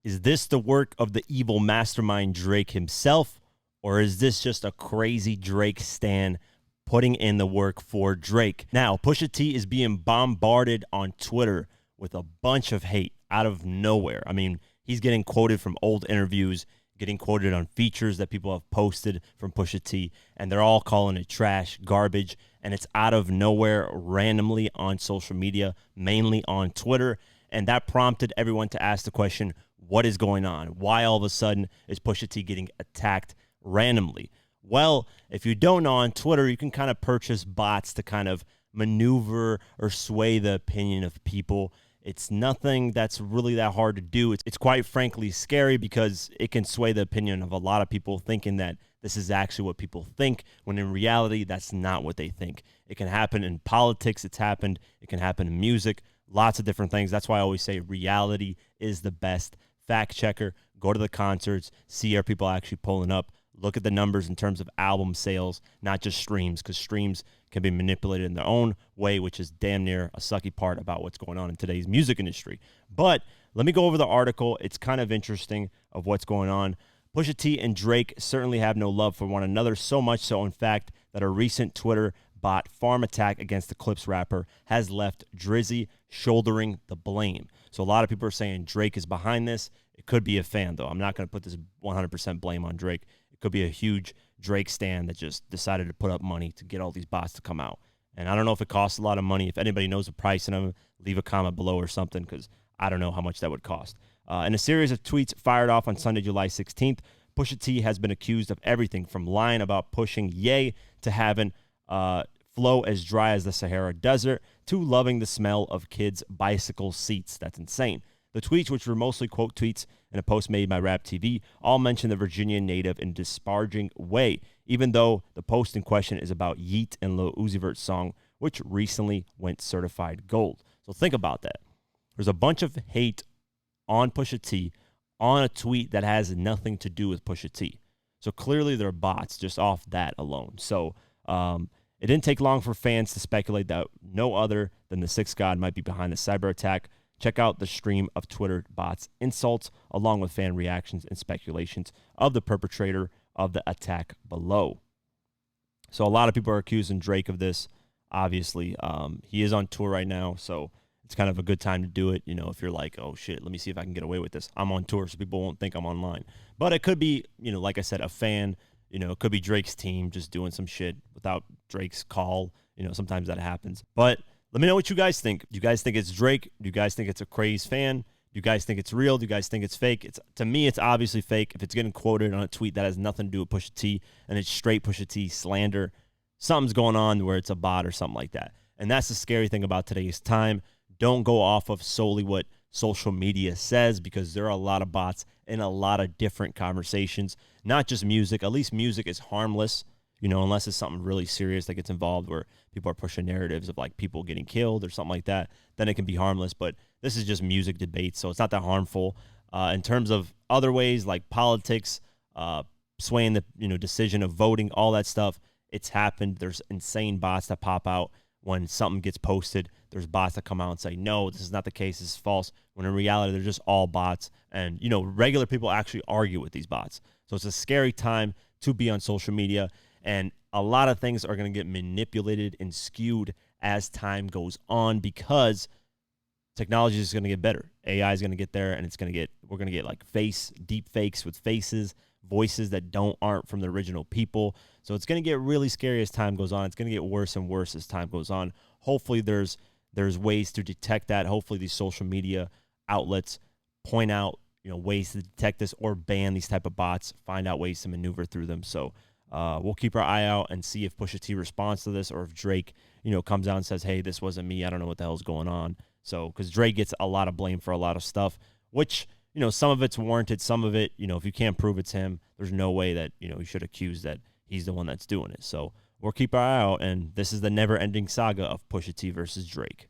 Is this the work of the evil mastermind Drake himself, or is this just a crazy Drake stan putting in the work for Drake? Now, Pusha T is being bombarded on Twitter with a bunch of hate out of nowhere. I mean, he's getting quoted from old interviews, getting quoted on features that people have posted from Pusha T, and they're all calling it trash, garbage, and it's out of nowhere randomly on social media, mainly on Twitter, and that prompted everyone to ask the question, what is going on? Why all of a sudden is Pusha T getting attacked randomly? Well, if you don't know, on Twitter, you can kind of purchase bots to kind of maneuver or sway the opinion of people. It's nothing that's really that hard to do. It's quite frankly scary because it can sway the opinion of a lot of people thinking that this is actually what people think, when in reality, that's not what they think. It can happen in politics. It can happen in music, lots of different things. That's why I always say reality is the best fact checker. Go to the concerts, see are people actually pulling up. Look at the numbers in terms of album sales, not just streams, because streams can be manipulated in their own way, which is damn near a sucky part about what's going on in today's music industry. But let me go over the article. It's kind of interesting of what's going on. Pusha T and Drake certainly have no love for one another, so much so, in fact, that a recent Twitter bot farm attack against the Clips rapper has left Drizzy shouldering the blame. So a lot of people are saying Drake is behind this. It could be a fan, though. I'm not going to put this 100% blame on Drake. It could be a huge Drake stan that just decided to put up money to get all these bots to come out. And I don't know if it costs a lot of money. If anybody knows the price of them, leave a comment below or something, because I don't know how much that would cost. In a series of tweets fired off on Sunday, July 16th, Pusha T has been accused of everything from lying about pushing Ye to having flow as dry as the Sahara Desert to loving the smell of kids' bicycle seats. That's insane. The tweets, which were mostly quote tweets in a post made by Rap TV, all mention the Virginia native in a disparaging way, even though the post in question is about Yeet and Lil Uzi Vert's song, which recently went certified gold. So think about that. There's a bunch of hate on Pusha T on a tweet that has nothing to do with Pusha T. So clearly there are bots just off that alone. So it didn't take long for fans to speculate that no other than the Sixth God might be behind the cyber attack. Check out the stream of Twitter bots' insults, along with fan reactions and speculations of the perpetrator of the attack below. So a lot of people are accusing Drake of this. Obviously, he is on tour right now, so it's kind of a good time to do it. You know, if you're like, oh shit, let me see if I can get away with this. I'm on tour, so people won't think I'm online. But it could be, you know, like I said, a fan. You know, it could be Drake's team just doing some shit without Drake's call. You know, sometimes that happens. But let me know what you guys think. Do you guys think it's Drake? Do you guys think it's a crazed fan? Do you guys think it's real? Do you guys think it's fake? To me, it's obviously fake. If it's getting quoted on a tweet that has nothing to do with Pusha T and it's straight Pusha T slander, something's going on where it's a bot or something like that. And that's the scary thing about today's time. Don't go off of solely what social media says, because there are a lot of bots in a lot of different conversations, not just music. At least music is harmless. You know, unless it's something really serious that gets involved where people are pushing narratives of like people getting killed or something like that, then it can be harmless. But this is just music debates, so it's not that harmful. In terms of other ways like politics, swaying the decision of voting, all that stuff, it's happened. There's insane bots that pop out when something gets posted. There's bots that come out and say, no, this is not the case, this is false, when in reality they're just all bots. And regular people actually argue with these bots. So it's a scary time to be on social media. And a lot of things are going to get manipulated and skewed as time goes on, because technology is going to get better. AI is going to get there, and we're going to get like deep fakes with faces, voices that aren't from the original people. So it's going to get really scary as time goes on. It's going to get worse and worse as time goes on. Hopefully there's ways to detect that. Hopefully these social media outlets point out, ways to detect this or ban these type of bots, find out ways to maneuver through them. So we'll keep our eye out and see if Pusha T responds to this, or if Drake, comes out and says, hey, this wasn't me, I don't know what the hell's going on. So, because Drake gets a lot of blame for a lot of stuff, which, some of it's warranted, some of it, if you can't prove it's him, there's no way that, you should accuse that he's the one that's doing it. So we'll keep our eye out, and this is the never-ending saga of Pusha T versus Drake.